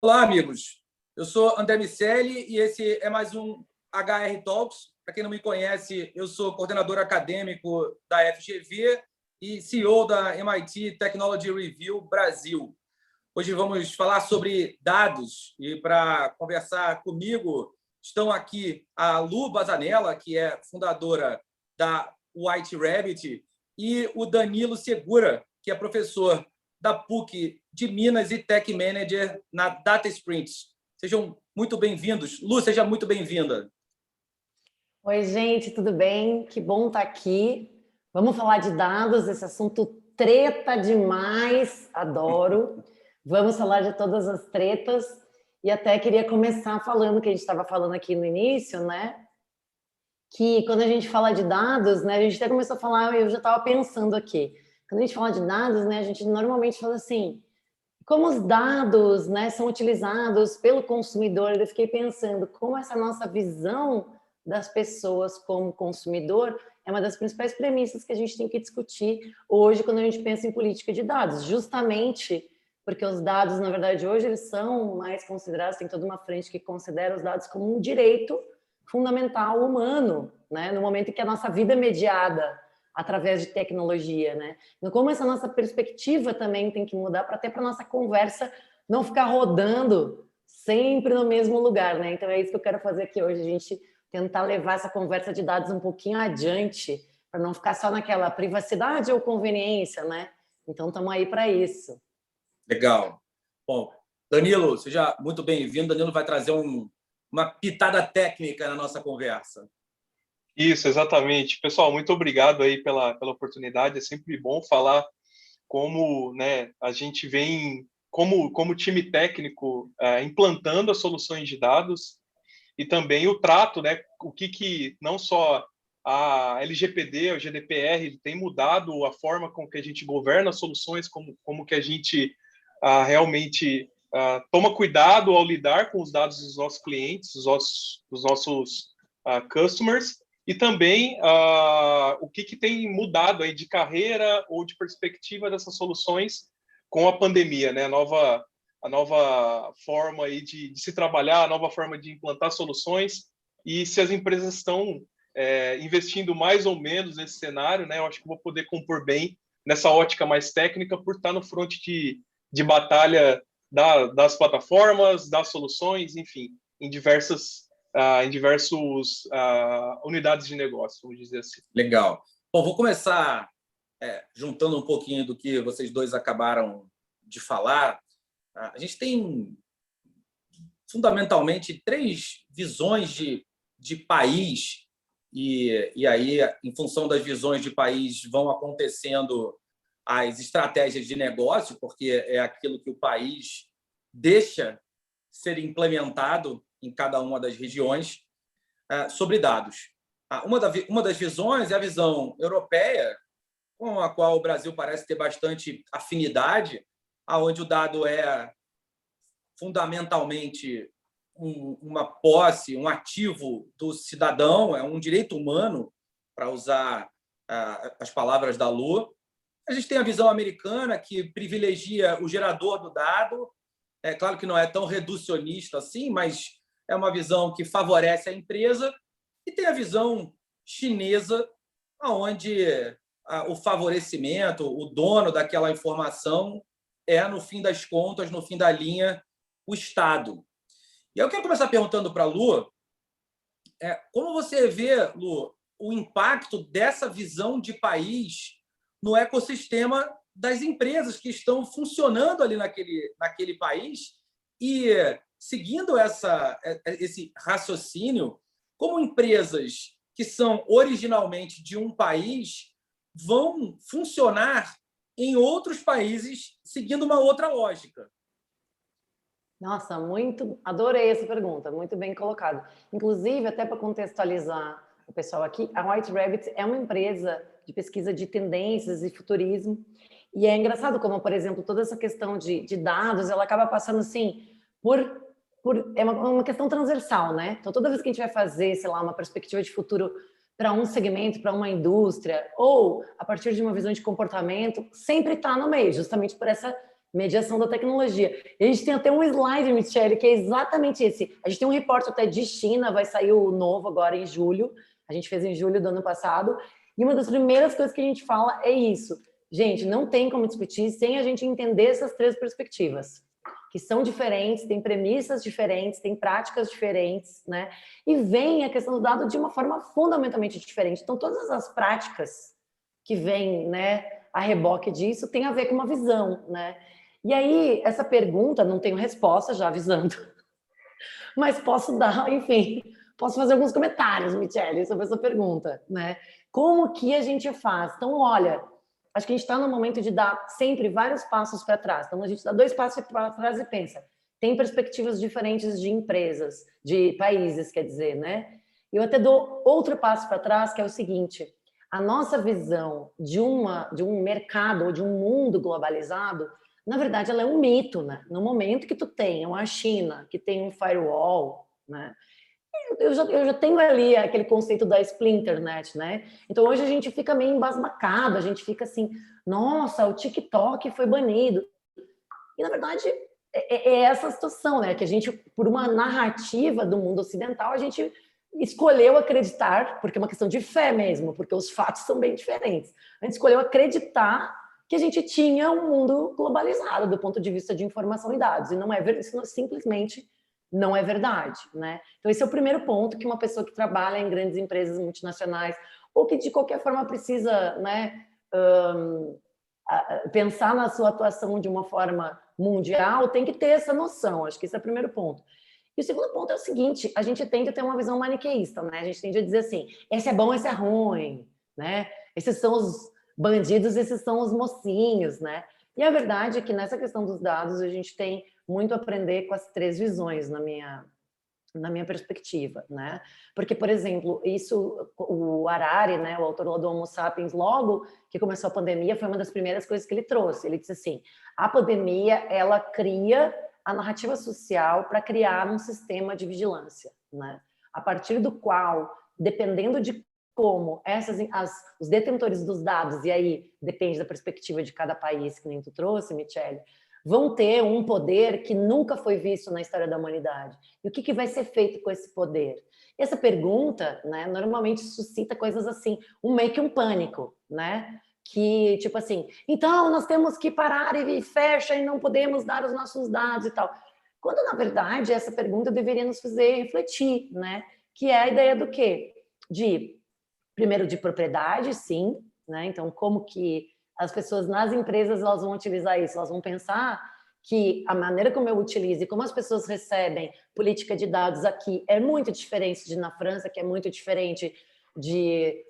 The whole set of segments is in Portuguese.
Olá, amigos. Eu sou André Miceli e esse é mais um HR Talks. Para quem não me conhece, eu sou coordenador acadêmico da FGV e CEO da MIT Technology Review Brasil. Hoje vamos falar sobre dados e para conversar comigo estão aqui a Lu Bazanella, que é fundadora da White Rabbit, e o Danilo Segura, que é professor da PUC de Minas e Tech Manager na Data Sprints. Sejam muito bem-vindos. Lu, seja muito bem-vinda. Oi, gente, tudo bem? Que bom estar aqui. Vamos falar de dados, esse assunto treta demais, adoro. Vamos falar de todas as tretas. E até queria começar falando que a gente estava falando aqui no início, né? Que quando a gente fala de dados, né? A gente até começou a falar, eu já estava pensando aqui. Quando a gente fala de dados, né? A gente normalmente fala assim, como os dados, né, são utilizados pelo consumidor. Eu fiquei pensando como essa nossa visão das pessoas como consumidor é uma das principais premissas que a gente tem que discutir hoje quando a gente pensa em política de dados, justamente porque os dados, na verdade, hoje eles são mais considerados, tem toda uma frente que considera os dados como um direito fundamental humano, né, no momento em que a nossa vida é mediada através de tecnologia, né? Então, como essa nossa perspectiva também tem que mudar para até para nossa conversa não ficar rodando sempre no mesmo lugar, né? Então é isso que eu quero fazer aqui hoje, a gente tentar levar essa conversa de dados um pouquinho adiante, para não ficar só naquela privacidade ou conveniência, né? Então estamos aí para isso. Legal. Bom, Danilo, seja muito bem-vindo. Danilo vai trazer uma pitada técnica na nossa conversa. Isso, exatamente. Pessoal, muito obrigado aí pela oportunidade. É sempre bom falar como, né, a gente vem, como time técnico, implantando as soluções de dados e também o trato, né, o que não só a LGPD, o GDPR, tem mudado a forma com que a gente governa as soluções, como que a gente realmente toma cuidado ao lidar com os dados dos nossos clientes, dos nossos customers, e também o que tem mudado aí de carreira ou de perspectiva dessas soluções com a pandemia, né? A nova forma aí de se trabalhar, a nova forma de implantar soluções, e se as empresas estão investindo mais ou menos nesse cenário, né? Eu acho que vou poder compor bem nessa ótica mais técnica por estar no front de batalha das plataformas, das soluções, enfim, em diversas unidades de negócio, vamos dizer assim. Legal. Bom, vou começar juntando um pouquinho do que vocês dois acabaram de falar. A gente tem, fundamentalmente, três visões de país e aí, em função das visões de país, vão acontecendo as estratégias de negócio, porque é aquilo que o país deixa ser implementado em cada uma das regiões sobre dados. Uma das visões é a visão europeia, com a qual o Brasil parece ter bastante afinidade, onde o dado é fundamentalmente uma posse, um ativo do cidadão, é um direito humano, para usar as palavras da Lu. A gente tem a visão americana, que privilegia o gerador do dado. É claro que não é tão reducionista assim, mas é uma visão que favorece a empresa. E tem a visão chinesa, onde o favorecimento, o dono daquela informação é, no fim das contas, no fim da linha, o Estado. E eu quero começar perguntando para a Lu, como você vê, Lu, o impacto dessa visão de país no ecossistema das empresas que estão funcionando ali naquele país e, seguindo esse raciocínio, como empresas que são originalmente de um país vão funcionar em outros países seguindo uma outra lógica. Nossa, adorei essa pergunta, muito bem colocado. Inclusive, até para contextualizar o pessoal aqui, a White Rabbit é uma empresa de pesquisa de tendências e futurismo, e é engraçado como, por exemplo, toda essa questão de dados, ela acaba passando assim é uma questão transversal, né? Então, toda vez que a gente vai fazer, sei lá, uma perspectiva de futuro para um segmento, para uma indústria, ou a partir de uma visão de comportamento, sempre está no meio, justamente por essa mediação da tecnologia. E a gente tem até um slide, Michele, que é exatamente esse. A gente tem um repórter até de China, vai sair o novo agora em julho. A gente fez em julho do ano passado. E uma das primeiras coisas que a gente fala é isso. Gente, não tem como discutir sem a gente entender essas três perspectivas, que são diferentes, têm premissas diferentes, têm práticas diferentes, né? E vem a questão do dado de uma forma fundamentalmente diferente. Então, todas as práticas que vêm, né, a reboque disso, tem a ver com uma visão, né? E aí, essa pergunta, não tenho resposta, já avisando, mas posso dar, enfim, posso fazer alguns comentários, Michele, sobre essa pergunta, né? Como que a gente faz? Então, olha, acho que a gente está no momento de dar sempre vários passos para trás. Então, a gente dá 2 passos para trás e pensa, tem perspectivas diferentes de empresas, de países, quer dizer, né? Eu até dou outro passo para trás, que é o seguinte, a nossa visão de um mercado ou de um mundo globalizado, na verdade, ela é um mito, né? No momento que tu tem uma China, que tem um firewall, né? Eu já tenho ali aquele conceito da splinternet, né? Então, hoje a gente fica meio embasbacado, a gente fica assim, nossa, o TikTok foi banido. E, na verdade, é essa a situação, né? Que a gente, por uma narrativa do mundo ocidental, a gente escolheu acreditar, porque é uma questão de fé mesmo, porque os fatos são bem diferentes. A gente escolheu acreditar que a gente tinha um mundo globalizado do ponto de vista de informação e dados. E não é isso simplesmente não é verdade, né? Então, esse é o primeiro ponto que uma pessoa que trabalha em grandes empresas multinacionais ou que, de qualquer forma, precisa, né, pensar na sua atuação de uma forma mundial, tem que ter essa noção. Acho que esse é o primeiro ponto. E o segundo ponto é o seguinte, a gente tende a ter uma visão maniqueísta, né? A gente tende a dizer assim, esse é bom, esse é ruim, né? Esses são os bandidos, esses são os mocinhos, né? E a verdade é que nessa questão dos dados a gente tem muito a aprender com as três visões na minha perspectiva, né? Porque, por exemplo, isso, o Harari, né, o autor do Homo Sapiens, logo que começou a pandemia, foi uma das primeiras coisas que ele trouxe. Ele disse assim, a pandemia, ela cria a narrativa social para criar um sistema de vigilância, né? A partir do qual, dependendo de como os detentores dos dados, e aí depende da perspectiva de cada país, que nem tu trouxe, Michele, vão ter um poder que nunca foi visto na história da humanidade. E o que vai ser feito com esse poder? Essa pergunta, né, normalmente suscita coisas assim, meio que um pânico, né? Que, tipo assim, então nós temos que parar e fecha e não podemos dar os nossos dados e tal. Quando, na verdade, essa pergunta deveria nos fazer refletir, né? Que é a ideia do quê? Primeiro, de propriedade, sim, né? Então, como que as pessoas nas empresas elas vão utilizar isso? Elas vão pensar que a maneira como eu utilizo e como as pessoas recebem política de dados aqui é muito diferente de na França, que é muito diferente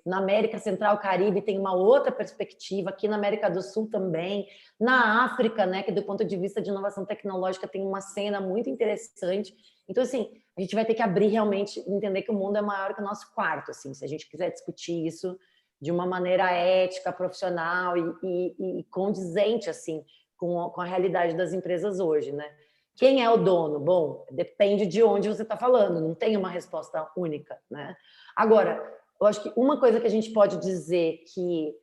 na América Central, Caribe tem uma outra perspectiva, aqui na América do Sul também, na África, né, que do ponto de vista de inovação tecnológica tem uma cena muito interessante. Então, assim, a gente vai ter que abrir realmente, entender que o mundo é maior que o nosso quarto, assim, se a gente quiser discutir isso de uma maneira ética, profissional e condizente, assim, com a realidade das empresas hoje, né? Quem é o dono? Bom, depende de onde você está falando, não tem uma resposta única, né? Agora, eu acho que uma coisa que a gente pode dizer que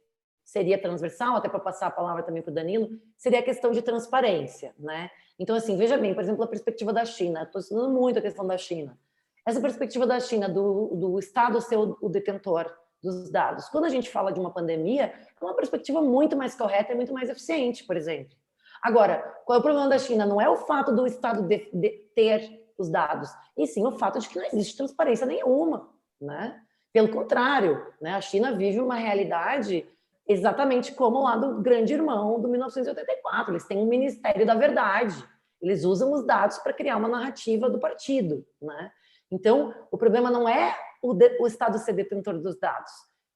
seria transversal, até para passar a palavra também para o Danilo, seria a questão de transparência, né? Então, assim, veja bem, por exemplo, a perspectiva da China. Estou estudando muito a questão da China. Essa perspectiva da China, do Estado ser o detentor dos dados. Quando a gente fala de uma pandemia, é uma perspectiva muito mais correta e muito mais eficiente, por exemplo. Agora, qual é o problema da China? Não é o fato do Estado de ter os dados, e sim o fato de que não existe transparência nenhuma, né? Pelo contrário, né? A China vive uma realidade exatamente como lá do Grande Irmão do 1984. Eles têm um Ministério da Verdade. Eles usam os dados para criar uma narrativa do partido, né? Então, o problema não é o Estado ser detentor dos dados,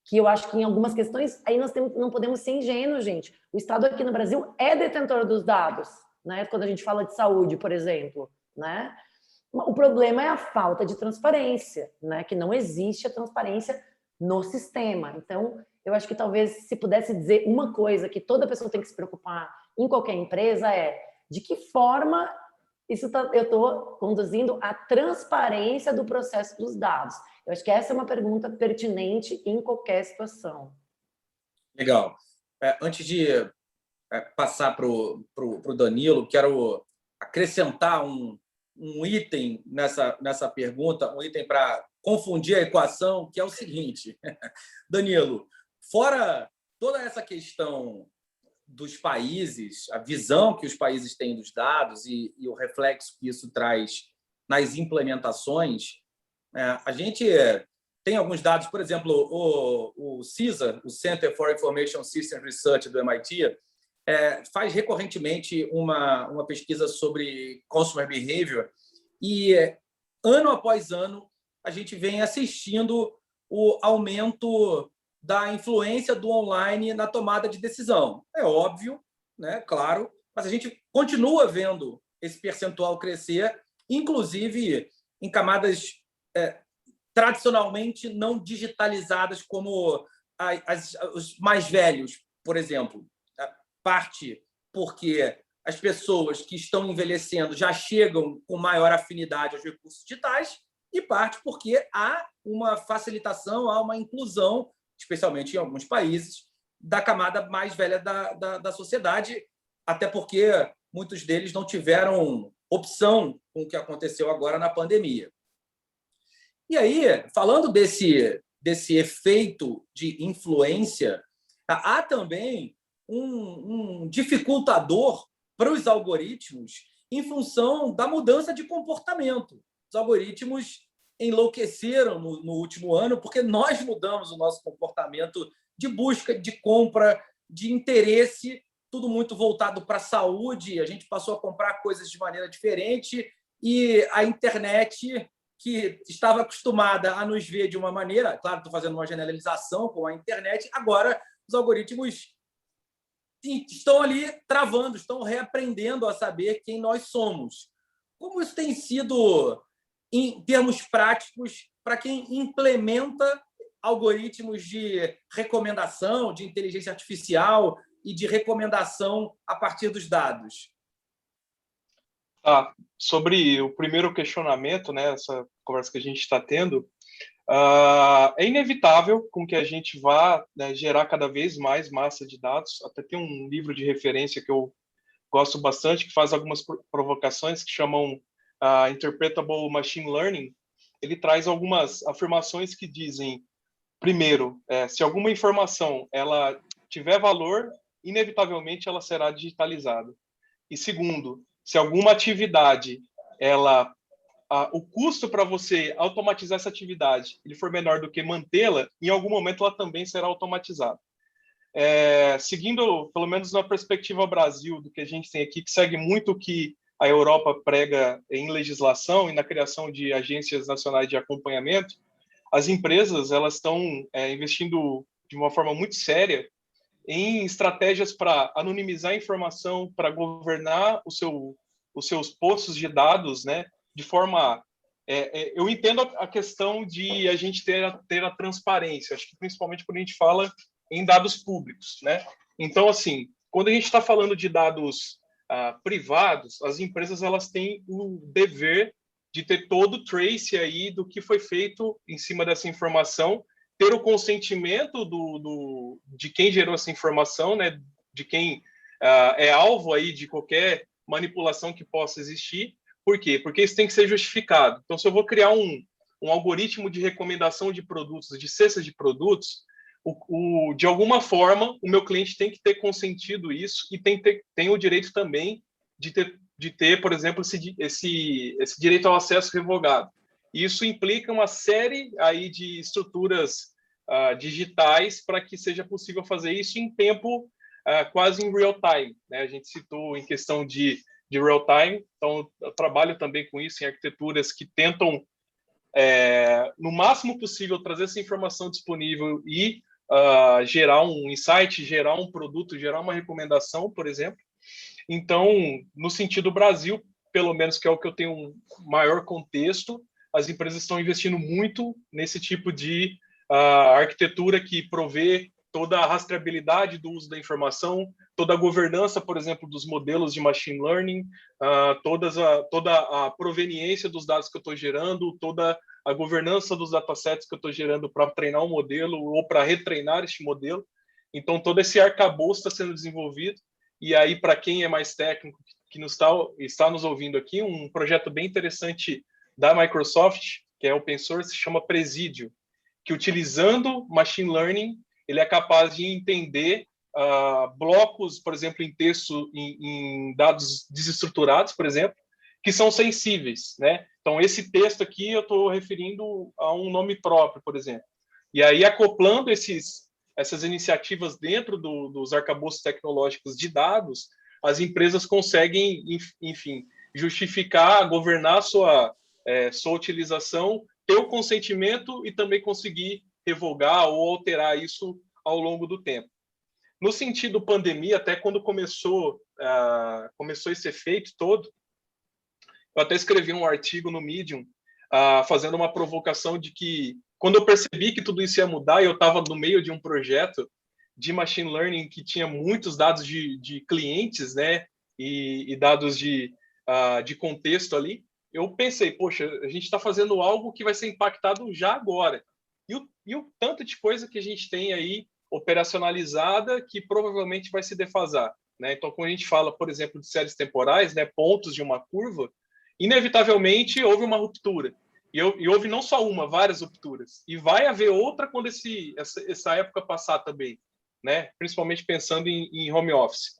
que eu acho que em algumas questões, aí não podemos ser ingênuos, gente. O Estado aqui no Brasil é detentor dos dados, né? Quando a gente fala de saúde, por exemplo, né? O problema é a falta de transparência, né? Que não existe a transparência no sistema. Então, eu acho que talvez se pudesse dizer uma coisa que toda pessoa tem que se preocupar em qualquer empresa é de que forma eu estou conduzindo a transparência do processo dos dados. Eu acho que essa é uma pergunta pertinente em qualquer situação. Legal. Antes de passar para o Danilo, quero acrescentar um item nessa pergunta, um item para confundir a equação, que é o seguinte. Danilo, fora toda essa questão dos países, a visão que os países têm dos dados e o reflexo que isso traz nas implementações, a gente tem alguns dados, por exemplo, o CISA, o Center for Information Systems Research do MIT, faz recorrentemente uma pesquisa sobre consumer behavior e, ano após ano, a gente vem assistindo o aumento da influência do online na tomada de decisão. É óbvio, né? Claro, mas a gente continua vendo esse percentual crescer, inclusive em camadas tradicionalmente não digitalizadas, como os mais velhos, por exemplo. Parte porque as pessoas que estão envelhecendo já chegam com maior afinidade aos recursos digitais e parte porque há uma facilitação, há uma inclusão, especialmente em alguns países, da camada mais velha da sociedade, até porque muitos deles não tiveram opção com o que aconteceu agora na pandemia. E aí, falando desse efeito de influência, há também um dificultador para os algoritmos em função da mudança de comportamento. Os algoritmos enlouqueceram no último ano porque nós mudamos o nosso comportamento de busca, de compra, de interesse, tudo muito voltado para a saúde. A gente passou a comprar coisas de maneira diferente e a internet, que estava acostumada a nos ver de uma maneira, claro, estou fazendo uma generalização com a internet, agora os algoritmos estão ali travando, estão reaprendendo a saber quem nós somos. Como isso tem sido, em termos práticos, para quem implementa algoritmos de recomendação, de inteligência artificial e de recomendação a partir dos dados? Sobre o primeiro questionamento, né, essa conversa que a gente está tendo, é inevitável com que a gente vá, né, gerar cada vez mais massa de dados. Até tem um livro de referência que eu gosto bastante, que faz algumas provocações que chamam Interpretable Machine Learning. Ele traz algumas afirmações que dizem, primeiro, se alguma informação ela tiver valor, inevitavelmente ela será digitalizada. E segundo, se alguma atividade o custo para você automatizar essa atividade ele for menor do que mantê-la, em algum momento ela também será automatizada. Seguindo, pelo menos na perspectiva Brasil, do que a gente tem aqui, que segue muito o que a Europa prega em legislação e na criação de agências nacionais de acompanhamento, as empresas elas estão investindo de uma forma muito séria em estratégias para anonimizar a informação, para governar os seus poços de dados, né? De forma... eu entendo a questão de a gente ter a transparência, acho que principalmente quando a gente fala em dados públicos, né? Então, assim, quando a gente está falando de dados privados, as empresas elas têm o dever de ter todo o trace aí do que foi feito em cima dessa informação, ter o consentimento de quem gerou essa informação, né? De quem é alvo aí de qualquer manipulação que possa existir. Por quê? Porque isso tem que ser justificado. Então, se eu vou criar um algoritmo de recomendação de produtos, de cestas de produtos, de alguma forma, o meu cliente tem que ter consentido isso e tem o direito também de ter, por exemplo, esse direito ao acesso revogado. Isso implica uma série aí de estruturas digitais para que seja possível fazer isso em tempo quase em real time, né? A gente citou em questão de real time, então eu trabalho também com isso em arquiteturas que tentam, no máximo possível, trazer essa informação disponível e gerar um insight, gerar um produto, gerar uma recomendação, por exemplo. Então, no sentido Brasil, pelo menos que é o que eu tenho um maior contexto, as empresas estão investindo muito nesse tipo de arquitetura que provê toda a rastreabilidade do uso da informação, toda a governança, por exemplo, dos modelos de machine learning, toda a proveniência dos dados que eu estou gerando, toda a governança dos datasets que eu estou gerando para treinar um modelo ou para retreinar este modelo. Então, todo esse arcabouço está sendo desenvolvido e aí, para quem é mais técnico, que está nos ouvindo aqui, um projeto bem interessante da Microsoft, que é open source, se chama Presidio, que utilizando machine learning, ele é capaz de entender blocos, por exemplo, em texto, em dados desestruturados, por exemplo, que são sensíveis, né? Então, esse texto aqui eu estou referindo a um nome próprio, por exemplo. E aí, acoplando essas iniciativas dentro dos arcabouços tecnológicos de dados, as empresas conseguem, enfim, justificar, governar sua utilização, ter o consentimento e também conseguir revogar ou alterar isso ao longo do tempo. No sentido pandemia, até quando começou esse efeito todo, eu até escrevi um artigo no Medium fazendo uma provocação de que, quando eu percebi que tudo isso ia mudar, e eu estava no meio de um projeto de machine learning que tinha muitos dados de clientes, né, e dados de contexto ali, eu pensei, poxa, a gente está fazendo algo que vai ser impactado já agora. E o tanto de coisa que a gente tem aí operacionalizada que provavelmente vai se defasar, né? Então, quando a gente fala, por exemplo, de séries temporais, né, pontos de uma curva, inevitavelmente houve uma ruptura. E houve não só uma, várias rupturas. E vai haver outra quando essa época passar também, né? Principalmente pensando em home office.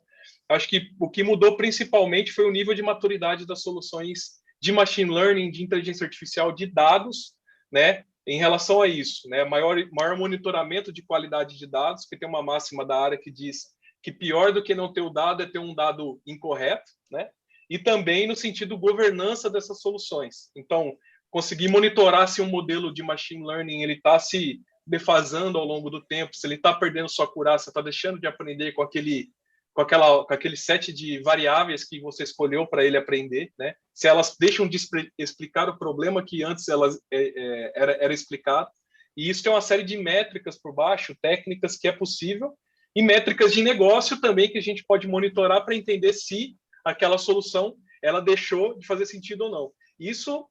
Acho que o que mudou principalmente foi o nível de maturidade das soluções de machine learning, de inteligência artificial, de dados, né? Em relação a isso, né? Maior monitoramento de qualidade de dados, que tem uma máxima da área que diz que pior do que não ter o dado é ter um dado incorreto, né? E também no sentido governança dessas soluções. Então, conseguir monitorar se um modelo de machine learning ele está se defasando ao longo do tempo, se ele está perdendo sua acurácia, está deixando de aprender com aquele set de variáveis que você escolheu para ele aprender, né? Se elas deixam de explicar o problema que antes elas era explicado. E isso tem uma série de métricas por baixo, técnicas que é possível, e métricas de negócio também que a gente pode monitorar para entender se aquela solução ela deixou de fazer sentido ou não. Isso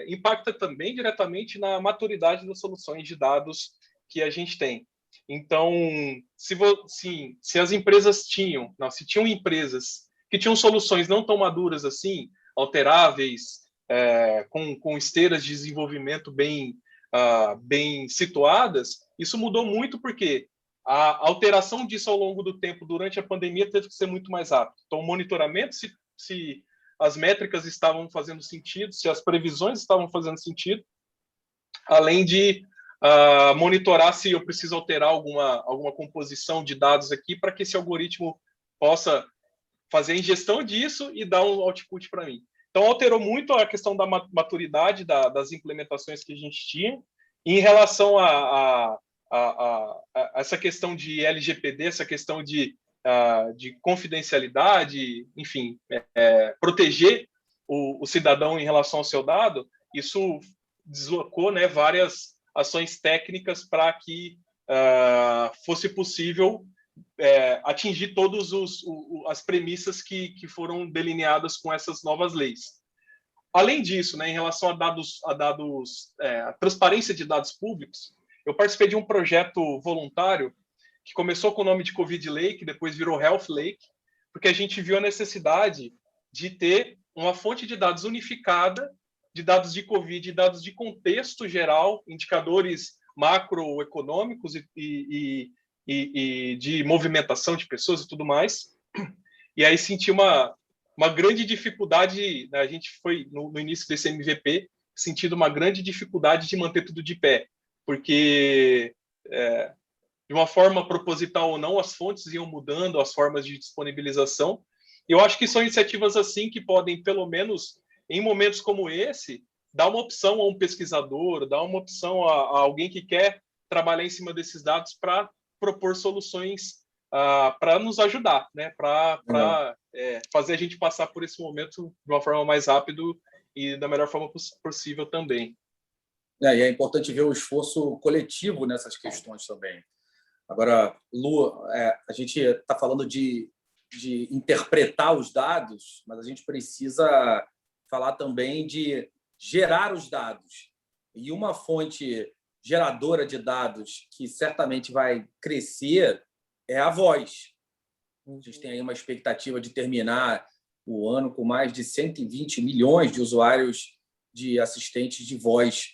impacta também diretamente na maturidade das soluções de dados que a gente tem. Então, se as empresas se tinham empresas que tinham soluções não tão maduras assim, alteráveis, com esteiras de desenvolvimento bem situadas, isso mudou muito porque a alteração disso ao longo do tempo, durante a pandemia, teve que ser muito mais rápido. Então, o monitoramento, se as métricas estavam fazendo sentido, se as previsões estavam fazendo sentido, além de monitorar se eu preciso alterar alguma composição de dados aqui para que esse algoritmo possa fazer a ingestão disso e dar um output para mim. Então, alterou muito a questão da maturidade das implementações que a gente tinha. E em relação a essa questão de LGPD, essa questão de confidencialidade, enfim, proteger o cidadão em relação ao seu dado, isso deslocou, né, várias ações técnicas para que fosse possível atingir todas as premissas que foram delineadas com essas novas leis. Além disso, né, em relação a transparência de dados públicos, eu participei de um projeto voluntário que começou com o nome de Covid Lake, depois virou Health Lake, porque a gente viu a necessidade de ter uma fonte de dados unificada, de dados de Covid, de dados de contexto geral, indicadores macroeconômicos e de movimentação de pessoas e tudo mais. E aí senti uma grande dificuldade, né? A gente foi, no início desse MVP, sentindo uma grande dificuldade de manter tudo de pé, porque, de uma forma proposital ou não, as fontes iam mudando, as formas de disponibilização. Eu acho que são iniciativas assim que podem, pelo menos em momentos como esse, dar uma opção a um pesquisador, dar uma opção a alguém que quer trabalhar em cima desses dados para propor soluções para nos ajudar, né? Para fazer a gente passar por esse momento de uma forma mais rápida e da melhor forma possível também. E é importante ver o esforço coletivo nessas questões também. Agora, Lu, a gente está falando de interpretar os dados, mas a gente precisa falar também de gerar os dados. E uma fonte geradora de dados que certamente vai crescer é a voz. A gente tem aí uma expectativa de terminar o ano com mais de 120 milhões de usuários de assistentes de voz.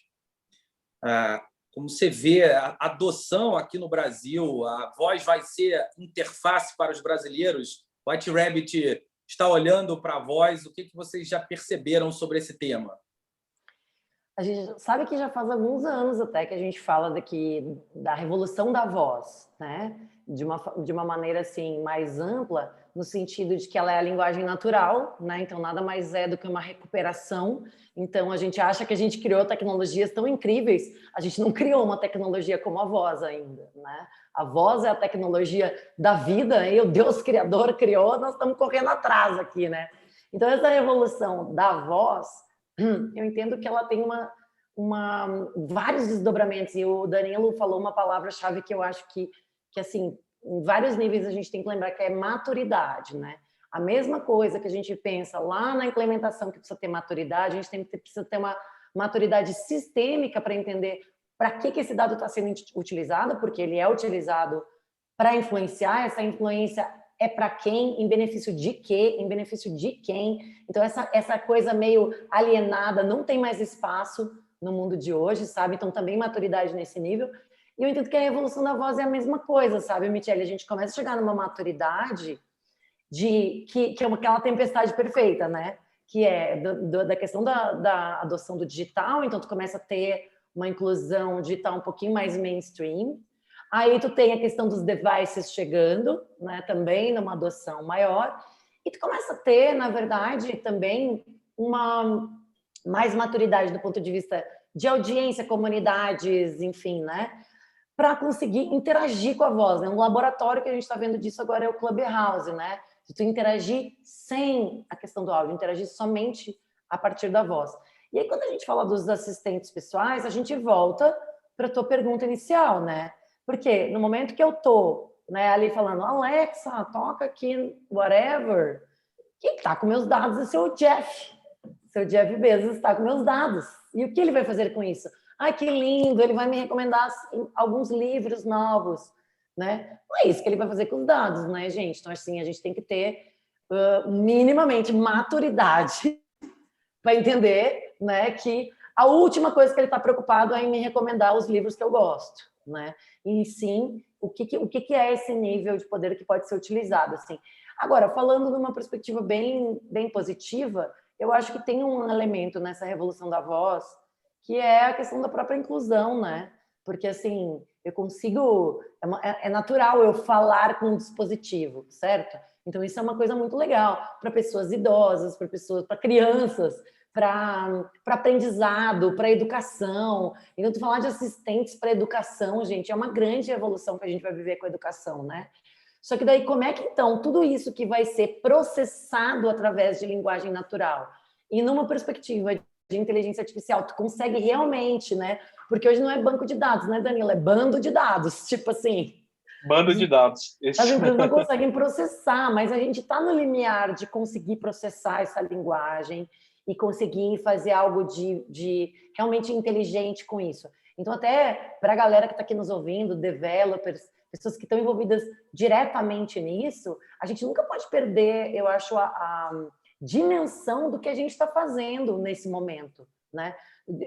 Como você vê a adoção aqui no Brasil, a voz vai ser interface para os brasileiros. White Rabbit está olhando para a voz. O que vocês já perceberam sobre esse tema? A gente sabe que já faz alguns anos até que a gente fala da revolução da voz, né? De uma maneira assim mais ampla, no sentido de que ela é a linguagem natural, né? Então nada mais é do que uma recuperação. Então a gente acha que a gente criou tecnologias tão incríveis, a gente não criou uma tecnologia como a voz ainda, né? A voz é a tecnologia da vida, e o Deus criador criou, nós estamos correndo atrás aqui, né? Então essa revolução da voz, eu entendo que ela tem vários desdobramentos, e o Danilo falou uma palavra-chave que eu acho que assim, em vários níveis a gente tem que lembrar, que é maturidade, né? A mesma coisa que a gente pensa lá na implementação, que precisa ter maturidade, a gente precisa ter uma maturidade sistêmica para entender para que esse dado está sendo utilizado, porque ele é utilizado para influenciar, essa influência é para quem, em benefício de quê, em benefício de quem. Então, essa coisa meio alienada não tem mais espaço no mundo de hoje, sabe? Então, também maturidade nesse nível. E eu entendo que a revolução da voz é a mesma coisa, sabe, Michele? A gente começa a chegar numa maturidade que é aquela tempestade perfeita, né? Que é da questão da adoção do digital. Então, tu começa a ter uma inclusão digital um pouquinho mais mainstream. Aí tu tem a questão dos devices chegando, né, também numa adoção maior, e tu começa a ter, na verdade, também uma mais maturidade do ponto de vista de audiência, comunidades, enfim, né, para conseguir interagir com a voz, né? Um laboratório que a gente está vendo disso agora é o Clubhouse, né? De tu interagir sem a questão do áudio, interagir somente a partir da voz. E aí, quando a gente fala dos assistentes pessoais, a gente volta para a tua pergunta inicial, né? Porque no momento que eu tô, né, ali falando, Alexa, toca aqui, whatever, quem está com meus dados é seu Jeff. Seu Jeff Bezos está com meus dados. E o que ele vai fazer com isso? Ai, que lindo, ele vai me recomendar alguns livros novos, né? Não é isso que ele vai fazer com os dados, né, gente? Então, assim, a gente tem que ter minimamente maturidade para entender, né, que a última coisa que ele está preocupado é em me recomendar os livros que eu gosto, né? E sim, o que é esse nível de poder que pode ser utilizado, assim. Agora, falando de uma perspectiva bem positiva, eu acho que tem um elemento nessa revolução da voz que é a questão da própria inclusão, né? Porque, assim, eu consigo... É natural eu falar com um dispositivo, certo? Então, isso é uma coisa muito legal para pessoas idosas, para crianças, para aprendizado, para educação. Então, tu falar de assistentes para educação, gente, é uma grande evolução que a gente vai viver com a educação, né? Só que daí, como é que, então, tudo isso que vai ser processado através de linguagem natural e numa perspectiva de inteligência artificial, tu consegue realmente, né? Porque hoje não é banco de dados, né, Danilo? É bando de dados, tipo assim... Bando de dados. As empresas não conseguem processar, mas a gente está no limiar de conseguir processar essa linguagem e conseguir fazer algo de realmente inteligente com isso. Então, até para a galera que está aqui nos ouvindo, developers, pessoas que estão envolvidas diretamente nisso, a gente nunca pode perder, eu acho, a dimensão do que a gente está fazendo nesse momento, né?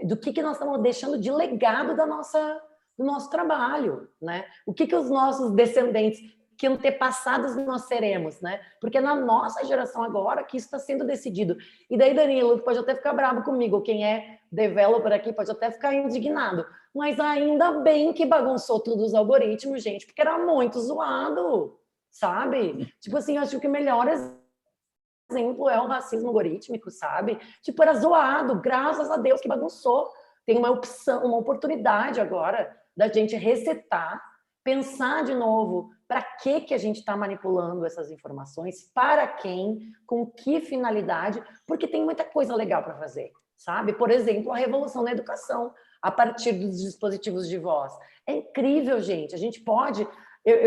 Do que nós estamos deixando de legado do nosso trabalho, né? O que os nossos descendentes, que antepassados nós seremos, né? Porque é na nossa geração agora que isso está sendo decidido. E daí, Danilo, pode até ficar bravo comigo, quem é developer aqui pode até ficar indignado, mas ainda bem que bagunçou tudo os algoritmos, gente, porque era muito zoado, sabe? Tipo assim, eu acho que o melhor exemplo é o racismo algorítmico, sabe? Tipo, era zoado, graças a Deus que bagunçou. Tem uma opção, uma oportunidade agora da gente resetar, pensar de novo para que a gente está manipulando essas informações, para quem, com que finalidade, porque tem muita coisa legal para fazer, sabe? Por exemplo, a revolução na educação, a partir dos dispositivos de voz. É incrível, gente. A gente pode...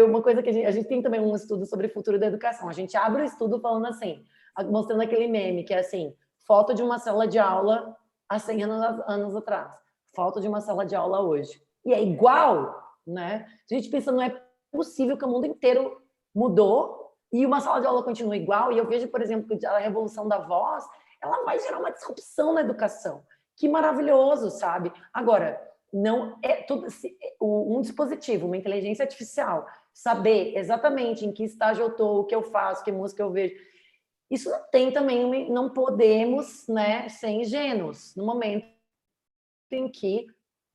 uma coisa que a gente tem também um estudo sobre o futuro da educação. A gente abre o estudo falando assim, mostrando aquele meme que é assim, foto de uma sala de aula há 100 anos atrás, foto de uma sala de aula hoje. E é igual, né? A gente pensa, não é possível que o mundo inteiro mudou e uma sala de aula continua igual, e eu vejo, por exemplo, que a revolução da voz, ela vai gerar uma disrupção na educação. Que maravilhoso, sabe? Agora, não é tudo um dispositivo, uma inteligência artificial, saber exatamente em que estágio eu estou, o que eu faço, que música eu vejo. Isso tem também, não podemos, né, ser ingênuos no momento em que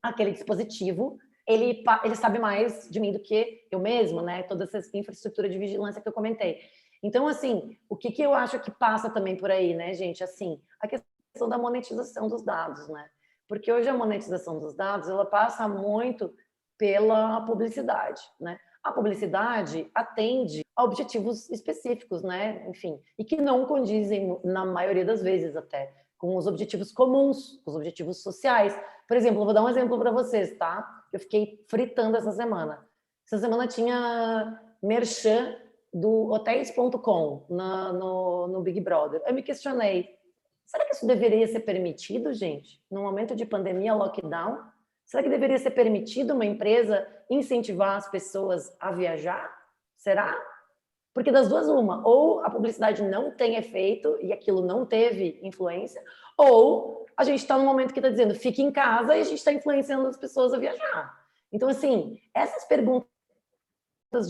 aquele dispositivo ele sabe mais de mim do que eu mesmo, né? Toda essa infraestrutura de vigilância que eu comentei. Então, assim, o que eu acho que passa também por aí, né, gente? Assim, a questão da monetização dos dados, né? Porque hoje a monetização dos dados, ela passa muito pela publicidade, né? A publicidade atende a objetivos específicos, né? Enfim, e que não condizem, na maioria das vezes até, com os objetivos comuns, os objetivos sociais. Por exemplo, eu vou dar um exemplo para vocês, tá? Eu fiquei fritando essa semana. Essa semana tinha merchan do hotéis.com no Big Brother. Eu me questionei, será que isso deveria ser permitido, gente? No momento de pandemia, lockdown? Será que deveria ser permitido uma empresa incentivar as pessoas a viajar? Será? Porque das duas, uma. Ou a publicidade não tem efeito e aquilo não teve influência, ou a gente está num momento que está dizendo fique em casa e a gente está influenciando as pessoas a viajar. Então, assim, essas perguntas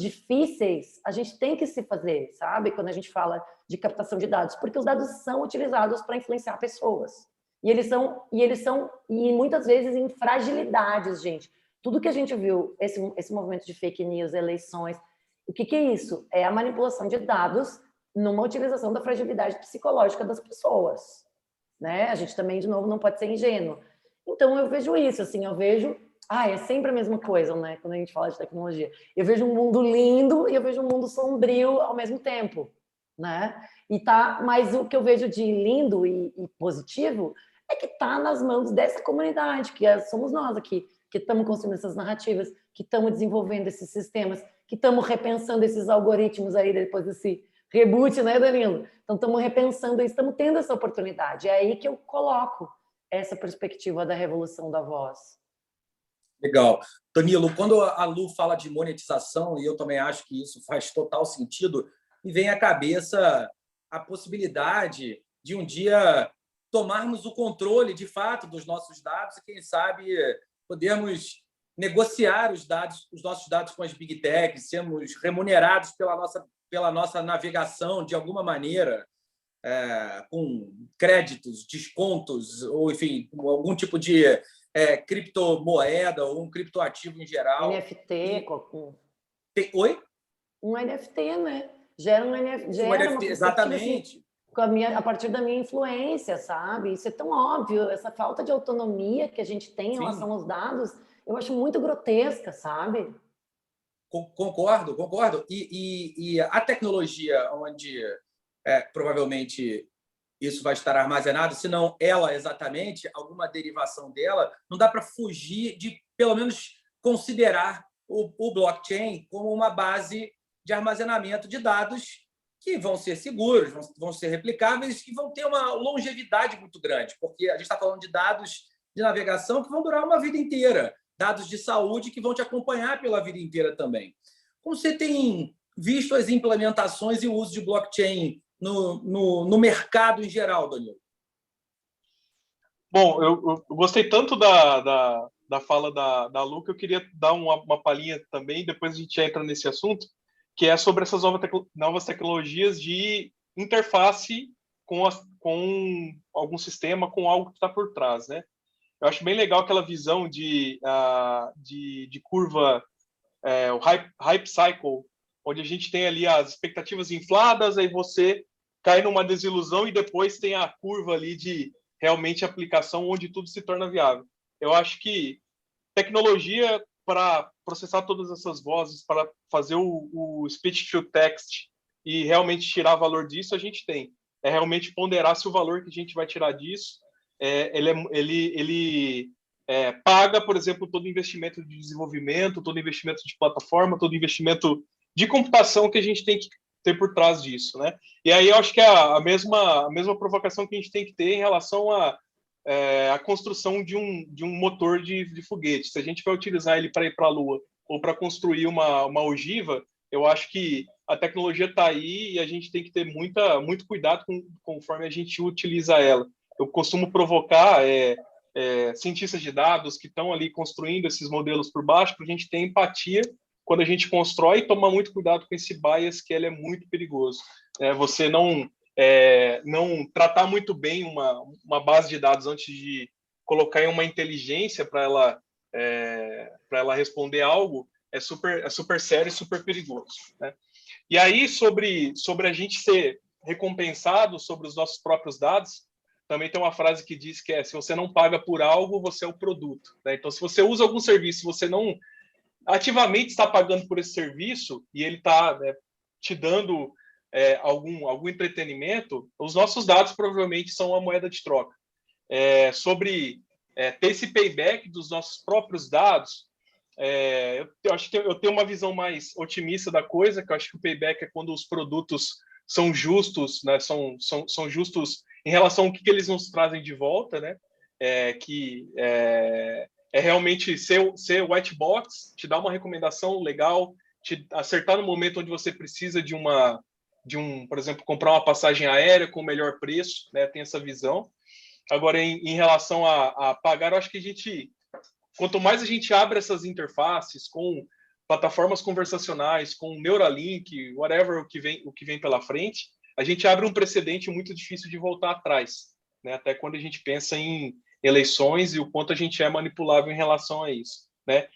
difíceis a gente tem que se fazer, sabe? Quando a gente fala de captação de dados, porque os dados são utilizados para influenciar pessoas. E eles são muitas vezes em fragilidades, gente. Tudo que a gente viu, esse movimento de fake news, eleições, o que é isso? É a manipulação de dados numa utilização da fragilidade psicológica das pessoas, né? A gente também, de novo, não pode ser ingênuo. Então, eu vejo isso, assim, é sempre a mesma coisa, né? Quando a gente fala de tecnologia. Eu vejo um mundo lindo e eu vejo um mundo sombrio ao mesmo tempo, né? Mas o que eu vejo de lindo e positivo é que está nas mãos dessa comunidade, que somos nós aqui, que estamos construindo essas narrativas, que estamos desenvolvendo esses sistemas, que estamos repensando esses algoritmos aí depois desse reboot, né, Danilo? Então, estamos repensando isso, estamos tendo essa oportunidade. É aí que eu coloco essa perspectiva da revolução da voz. Legal. Danilo, quando a Lu fala de monetização, e eu também acho que isso faz total sentido, me vem à cabeça a possibilidade de um dia tomarmos o controle, de fato, dos nossos dados e, quem sabe, podermos negociar os nossos dados com as Big Techs, sermos remunerados pela nossa navegação de alguma maneira, com créditos, descontos, ou, enfim, algum tipo de criptomoeda ou um criptoativo em geral. NFT. Oi? Um NFT, né? Gera um NFT. Gera uma exatamente. Assim, a partir da minha influência, sabe? Isso é tão óbvio, essa falta de autonomia que a gente tem em relação aos dados, eu acho muito grotesca, sabe? Concordo. E a tecnologia, onde provavelmente isso vai estar armazenado, se não ela exatamente, alguma derivação dela, não dá para fugir de, pelo menos, considerar o blockchain como uma base de armazenamento de dados que vão ser seguros, vão ser replicáveis e vão ter uma longevidade muito grande, porque a gente está falando de dados de navegação que vão durar uma vida inteira, dados de saúde que vão te acompanhar pela vida inteira também. Como você tem visto as implementações e o uso de blockchain no mercado em geral, Danilo? Bom, eu gostei tanto da fala da Lu, que eu queria dar uma palhinha também, depois a gente entra nesse assunto, que é sobre essas novas tecnologias de interface com algum sistema, com algo que está por trás, né? Eu acho bem legal aquela visão de curva, o hype cycle, onde a gente tem ali as expectativas infladas, aí você cai numa desilusão e depois tem a curva ali de realmente aplicação, onde tudo se torna viável. Eu acho que tecnologia para processar todas essas vozes, para fazer o speech to text e realmente tirar valor disso, a gente tem. É realmente ponderar se o valor que a gente vai tirar disso, ele paga, por exemplo, todo investimento de desenvolvimento, todo investimento de plataforma, todo investimento de computação que a gente tem que ter por trás disso, né? E aí eu acho que é a mesma provocação que a gente tem que ter em relação a construção de um motor de foguete. Se a gente vai utilizar ele para ir para a Lua ou para construir uma ogiva, eu acho que a tecnologia está aí e a gente tem que ter muito cuidado conforme a gente utiliza ela. Eu costumo provocar cientistas de dados que estão ali construindo esses modelos por baixo para a gente ter empatia quando a gente constrói e tomar muito cuidado com esse bias, que ele é muito perigoso. Você não tratar muito bem uma base de dados antes de colocar em uma inteligência para ela responder algo é super sério e super perigoso, né? E aí, sobre a gente ser recompensado sobre os nossos próprios dados, também tem uma frase que diz que se você não paga por algo, você é o produto, né? Então, se você usa algum serviço, você não ativamente está pagando por esse serviço e ele está, né, te dando algum entretenimento, os nossos dados provavelmente são a moeda de troca. Sobre ter esse payback dos nossos próprios dados, eu acho que eu tenho uma visão mais otimista da coisa, que eu acho que o payback é quando os produtos são justos, né? São justos em relação ao que eles nos trazem de volta, né? Realmente ser white box, te dar uma recomendação legal, te acertar no momento onde você precisa por exemplo, comprar uma passagem aérea com o melhor preço, né? Tem essa visão. Agora, em relação a pagar, eu acho que quanto mais a gente abre essas interfaces com plataformas conversacionais, com Neuralink, whatever o que vem pela frente, a gente abre um precedente muito difícil de voltar atrás, né? Até quando a gente pensa em eleições e o quanto a gente é manipulável em relação a isso, né?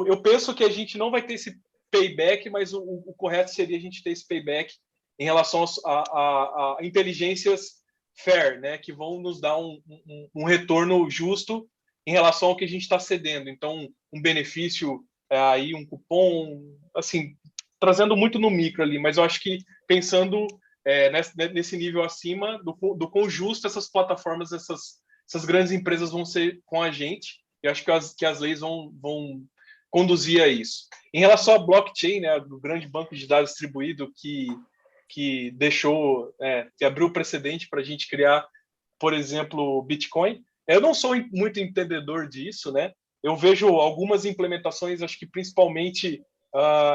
Eu penso que a gente não vai ter esse payback, mas o correto seria a gente ter esse payback em relação a inteligências fair, né, que vão nos dar um retorno justo em relação ao que a gente está cedendo. Então, um benefício, aí um cupom, assim, trazendo muito no micro ali, mas eu acho que pensando nesse nível acima do quão justo essas plataformas, essas grandes empresas vão ser com a gente, eu acho que as leis vão conduzir a isso. Em relação à blockchain, né, do grande banco de dados distribuído que deixou, que abriu o precedente para a gente criar, por exemplo, o Bitcoin. Eu não sou muito entendedor disso, né? Eu vejo algumas implementações, acho que principalmente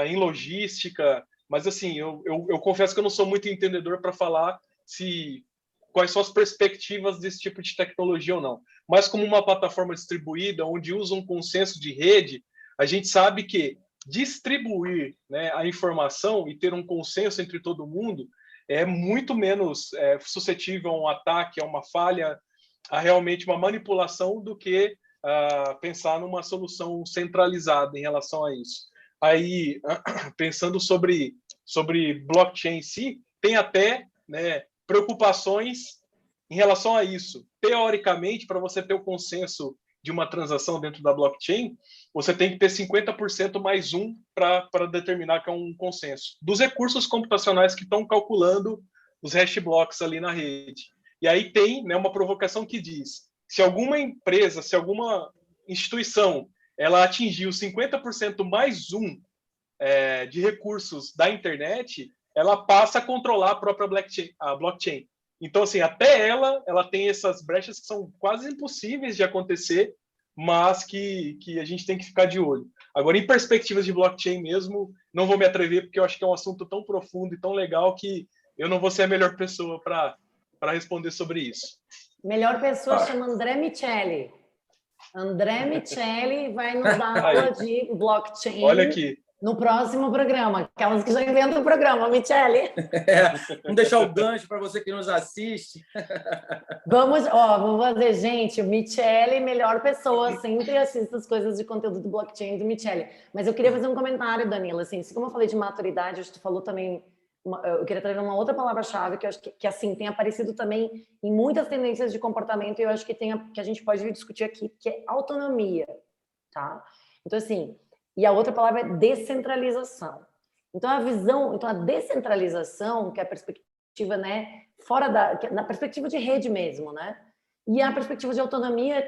em logística, mas assim, eu confesso que eu não sou muito entendedor para falar quais são as perspectivas desse tipo de tecnologia ou não. Mas como uma plataforma distribuída, onde usa um consenso de rede, a gente sabe que distribuir, né, a informação e ter um consenso entre todo mundo é muito menos suscetível a um ataque, a uma falha, a realmente uma manipulação do que pensar numa solução centralizada em relação a isso. Aí, pensando sobre blockchain em si, tem até, né, preocupações em relação a isso. Teoricamente, para você ter o consenso de uma transação dentro da blockchain, você tem que ter 50% mais um para determinar que é um consenso. Dos recursos computacionais que estão calculando os hash blocks ali na rede. E aí tem, né, uma provocação que diz, se alguma empresa, se alguma instituição, ela atingiu 50% mais um de recursos da internet, ela passa a controlar a própria blockchain. Então, assim, até ela tem essas brechas que são quase impossíveis de acontecer, mas que a gente tem que ficar de olho. Agora, em perspectivas de blockchain mesmo, não vou me atrever, porque eu acho que é um assunto tão profundo e tão legal que eu não vou ser a melhor pessoa para responder sobre isso. Melhor pessoa chama André Miceli. André Miceli vai nos dar aula de blockchain. Olha aqui. No próximo programa, aquelas que já inventam o programa, Miceli. Vamos deixar o gancho para você que nos assiste. Vamos fazer, gente, o Miceli, melhor pessoa, sempre assista as coisas de conteúdo do blockchain do Miceli. Mas eu queria fazer um comentário, Danilo, assim como eu falei de maturidade, acho que tu falou também, eu queria trazer uma outra palavra-chave que eu acho que assim, tem aparecido também em muitas tendências de comportamento e eu acho que a gente pode discutir aqui, que é autonomia, tá? Então, assim, e a outra palavra é descentralização. Então, a descentralização, que é a perspectiva, né, na perspectiva de rede mesmo, né? E a perspectiva de autonomia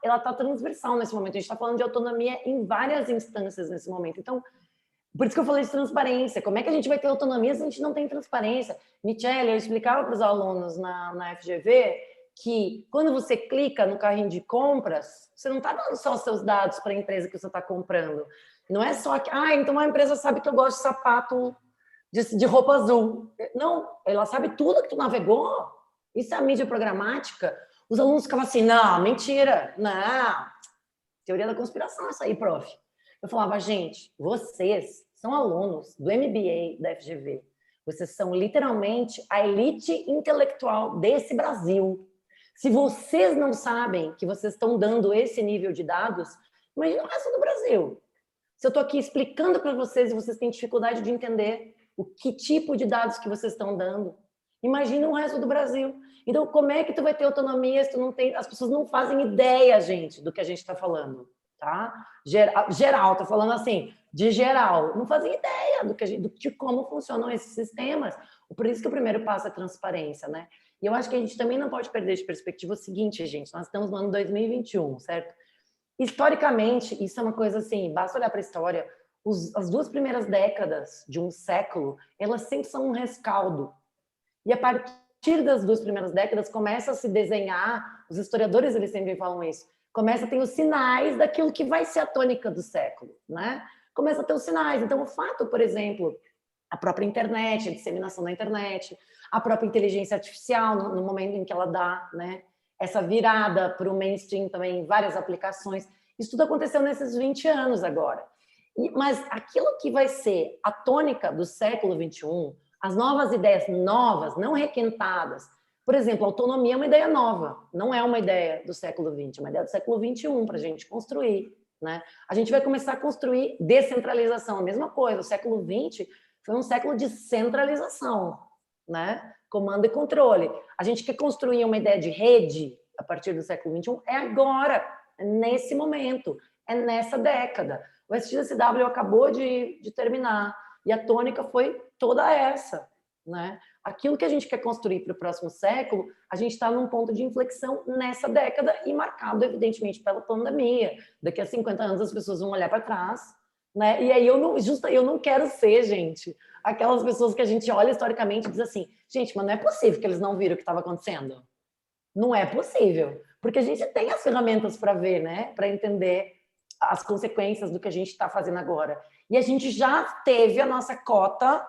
ela tá transversal nesse momento. A gente está falando de autonomia em várias instâncias nesse momento. Então, por isso que eu falei de transparência. Como é que a gente vai ter autonomia se a gente não tem transparência? Michele, eu explicava para os alunos na FGV que quando você clica no carrinho de compras, você não está dando só os seus dados para a empresa que você está comprando. Não é só que, então a empresa sabe que eu gosto de sapato de roupa azul. Não, ela sabe tudo que tu navegou. Isso é a mídia programática. Os alunos ficavam assim, não, mentira, não. Teoria da conspiração, essa aí, prof. Eu falava, gente, vocês são alunos do MBA da FGV. Vocês são literalmente a elite intelectual desse Brasil. Se vocês não sabem que vocês estão dando esse nível de dados, imagina o resto do Brasil. Se eu estou aqui explicando para vocês e vocês têm dificuldade de entender o que tipo de dados que vocês estão dando, imagina o resto do Brasil. Então, como é que tu vai ter autonomia se tu não tem... As pessoas não fazem ideia, gente, do que a gente está falando, tá? Geral, tô falando assim, de geral. Não fazem ideia de como funcionam esses sistemas. Por isso que o primeiro passo é transparência, né? E eu acho que a gente também não pode perder de perspectiva o seguinte, gente, nós estamos no ano 2021, certo? Historicamente, isso é uma coisa assim, basta olhar para a história, as 2 primeiras décadas de um século, elas sempre são um rescaldo. E a partir das 2 primeiras décadas começa a se desenhar, os historiadores eles sempre falam isso, começa a ter os sinais daquilo que vai ser a tônica do século, né? Começa a ter os sinais. Então, o fato, por exemplo, a própria internet, a disseminação da internet, a própria inteligência artificial, no momento em que ela dá, né, essa virada para o mainstream também, várias aplicações, isso tudo aconteceu nesses 20 anos agora. Mas aquilo que vai ser a tônica do século XXI, as novas ideias novas, não requentadas, por exemplo, autonomia é uma ideia nova, não é uma ideia do século XX, é uma ideia do século XXI para a gente construir, né? A gente vai começar a construir descentralização, a mesma coisa, o século XX foi um século de centralização, né? Comando e controle. A gente quer construir uma ideia de rede a partir do século XXI, é agora, é nesse momento, é nessa década. O SXSW acabou de terminar e a tônica foi toda essa, né? Aquilo que a gente quer construir para o próximo século, a gente está num ponto de inflexão nessa década e marcado, evidentemente, pela pandemia. Daqui a 50 anos as pessoas vão olhar para trás, né? E aí eu não quero ser, gente, aquelas pessoas que a gente olha historicamente e diz assim, gente, mas não é possível que eles não viram o que estava acontecendo. Não é possível, porque a gente tem as ferramentas para ver, né? Para entender as consequências do que a gente está fazendo agora. E a gente já teve a nossa cota.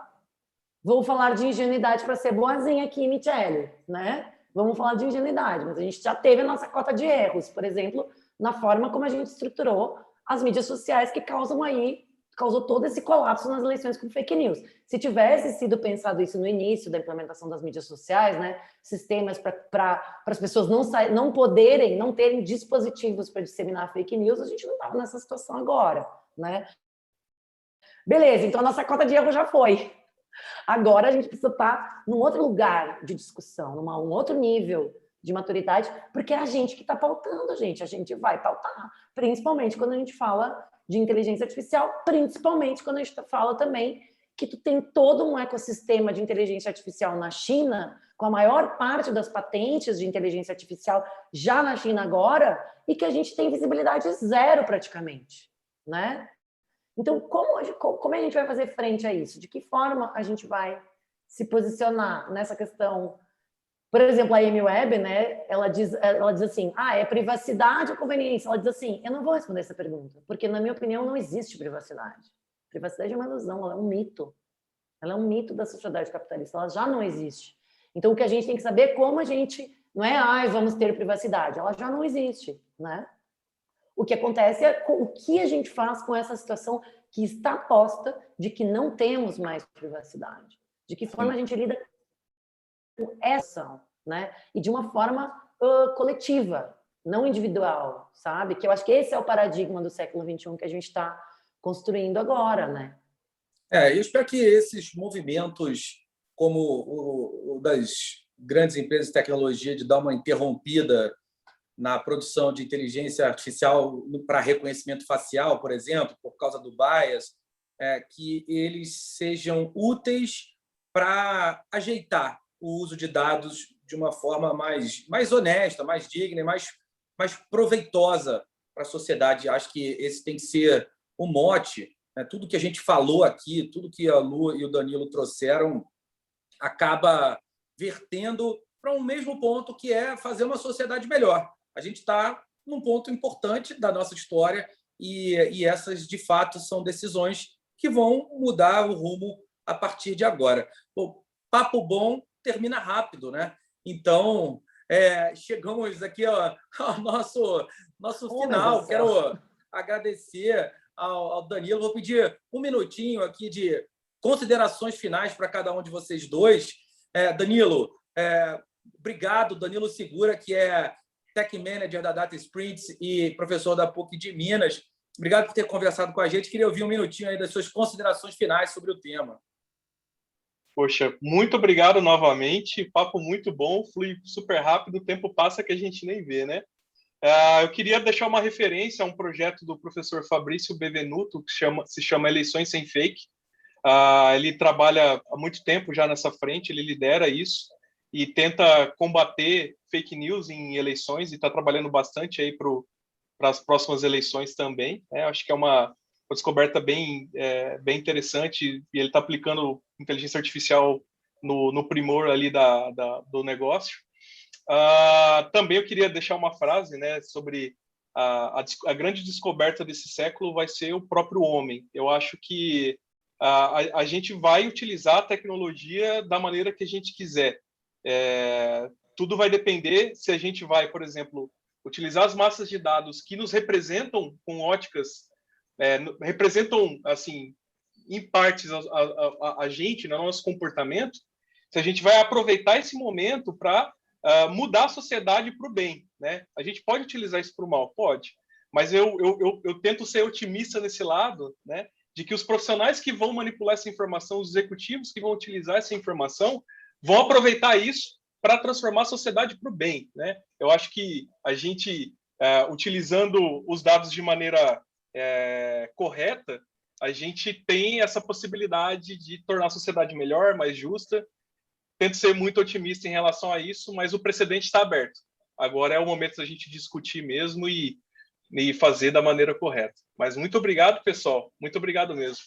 Vou falar de ingenuidade para ser boazinha aqui, Michele, né? Vamos falar de ingenuidade, mas a gente já teve a nossa cota de erros, por exemplo, na forma como a gente estruturou as mídias sociais que causou todo esse colapso nas eleições com fake news. Se tivesse sido pensado isso no início da implementação das mídias sociais, né, sistemas para as pessoas não terem dispositivos para disseminar fake news, a gente não estava nessa situação agora, né? Beleza, então a nossa cota de erro já foi. Agora a gente precisa estar num outro lugar de discussão, um outro nível de maturidade, porque é a gente que está pautando, gente. A gente vai pautar, principalmente quando a gente fala de inteligência artificial, principalmente quando a gente fala também que tu tem todo um ecossistema de inteligência artificial na China, com a maior parte das patentes de inteligência artificial já na China agora, e que a gente tem visibilidade zero praticamente, né? Então, como a gente vai fazer frente a isso? De que forma a gente vai se posicionar nessa questão? Por exemplo, a Amy Webb, né, ela diz assim, é privacidade ou conveniência? Ela diz assim, eu não vou responder essa pergunta, porque, na minha opinião, não existe privacidade. Privacidade é uma ilusão, ela é um mito. Ela é um mito da sociedade capitalista, ela já não existe. Então, o que a gente tem que saber é como a gente... Não é, vamos ter privacidade. Ela já não existe, né? O que acontece é o que a gente faz com essa situação que está posta de que não temos mais privacidade. De que forma a gente lida com essa, né? E de uma forma coletiva, não individual, sabe? Que eu acho que esse é o paradigma do século XXI que a gente está construindo agora, né? Eu espero que esses movimentos, como o das grandes empresas de tecnologia, de dar uma interrompida na produção de inteligência artificial para reconhecimento facial, por exemplo, por causa do bias, que eles sejam úteis para ajeitar o uso de dados de uma forma mais honesta, mais digna e mais proveitosa para a sociedade. Acho que esse tem que ser o mote. Tudo que a gente falou aqui, tudo que a Lu e o Danilo trouxeram, acaba vertendo para um mesmo ponto, que é fazer uma sociedade melhor. A gente está num ponto importante da nossa história e essas, de fato, são decisões que vão mudar o rumo a partir de agora. O papo bom termina rápido, né? Então, chegamos aqui ao nosso final. Quero agradecer ao Danilo. Vou pedir um minutinho aqui de considerações finais para cada um de vocês dois. Danilo, obrigado. Danilo Segura, que é Tech Manager da Data Sprints e professor da PUC de Minas. Obrigado por ter conversado com a gente. Queria ouvir um minutinho aí das suas considerações finais sobre o tema. Poxa, muito obrigado novamente. Papo muito bom, flui super rápido, o tempo passa que a gente nem vê, né? Eu queria deixar uma referência a um projeto do professor Fabrício Bevenuto, que se chama Eleições Sem Fake. Ele trabalha há muito tempo já nessa frente, ele lidera isso e tenta combater fake news em eleições e está trabalhando bastante aí para as próximas eleições também. Acho que é uma descoberta bem interessante e ele está aplicando inteligência artificial no primor ali do negócio. Também eu queria deixar uma frase, né, sobre a grande descoberta desse século vai ser o próprio homem. Eu acho que a gente vai utilizar a tecnologia da maneira que a gente quiser. Tudo vai depender se a gente vai, por exemplo, utilizar as massas de dados que nos representam com óticas, representam, assim, em partes a gente, no nosso comportamento, se a gente vai aproveitar esse momento para mudar a sociedade para o bem, né? A gente pode utilizar isso para o mal? Pode. Mas eu tento ser otimista nesse lado, né? De que os profissionais que vão manipular essa informação, os executivos que vão utilizar essa informação, vão aproveitar isso para transformar a sociedade para o bem, né? Eu acho que a gente, utilizando os dados de maneira correta, a gente tem essa possibilidade de tornar a sociedade melhor, mais justa. Tento ser muito otimista em relação a isso, mas o precedente está aberto. Agora é o momento da gente discutir mesmo e fazer da maneira correta. Mas muito obrigado, pessoal. Muito obrigado mesmo.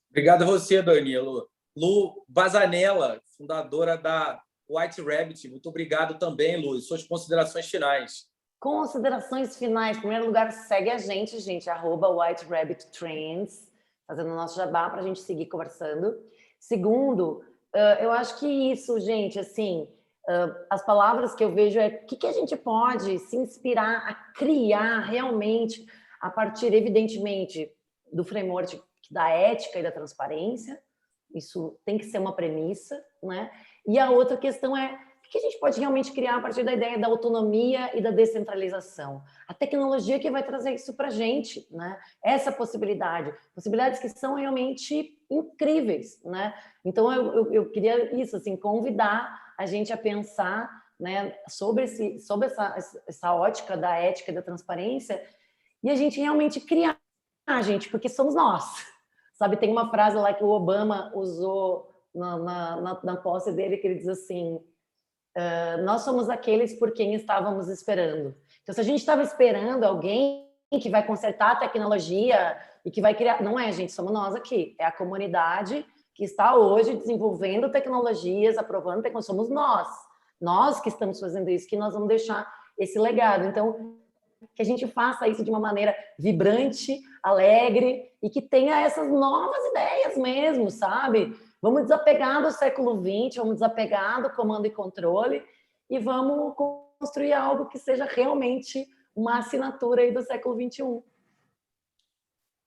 Obrigado a você, Danilo. Lu Bazanella, fundadora da White Rabbit. Muito obrigado também, Lu. Suas considerações finais. Considerações finais. Em primeiro lugar, segue a gente, @WhiteRabbitTrends, fazendo o nosso jabá para a gente seguir conversando. Segundo, eu acho que isso, gente, assim, as palavras que eu vejo o que a gente pode se inspirar a criar realmente a partir, evidentemente, do framework da ética e da transparência. Isso tem que ser uma premissa, né? E a outra questão o que a gente pode realmente criar a partir da ideia da autonomia e da descentralização. A tecnologia que vai trazer isso para a gente, né? Essa possibilidades que são realmente incríveis, né? Então, eu queria isso, assim, convidar a gente a pensar, né, sobre essa ótica da ética e da transparência e a gente realmente criar, gente, porque somos nós. Sabe, tem uma frase lá que o Obama usou na posse dele, que ele diz assim: nós somos aqueles por quem estávamos esperando. Então, se a gente estava esperando alguém que vai consertar a tecnologia e que vai criar... Não é, gente, somos nós aqui. É a comunidade que está hoje desenvolvendo tecnologias, aprovando tecnologias. Somos nós. Nós que estamos fazendo isso, que nós vamos deixar esse legado. Então, que a gente faça isso de uma maneira vibrante, alegre e que tenha essas novas ideias mesmo, sabe? Vamos desapegar do século XX, vamos desapegar do comando e controle e vamos construir algo que seja realmente uma assinatura aí do século XXI.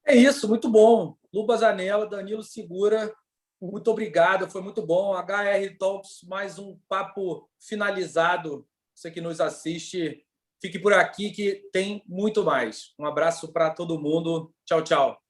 É isso, muito bom. Lu Bazanella, Danilo Segura, muito obrigado, foi muito bom. HR Talks, mais um papo finalizado. Você que nos assiste, fique por aqui que tem muito mais. Um abraço para todo mundo. Tchau, tchau.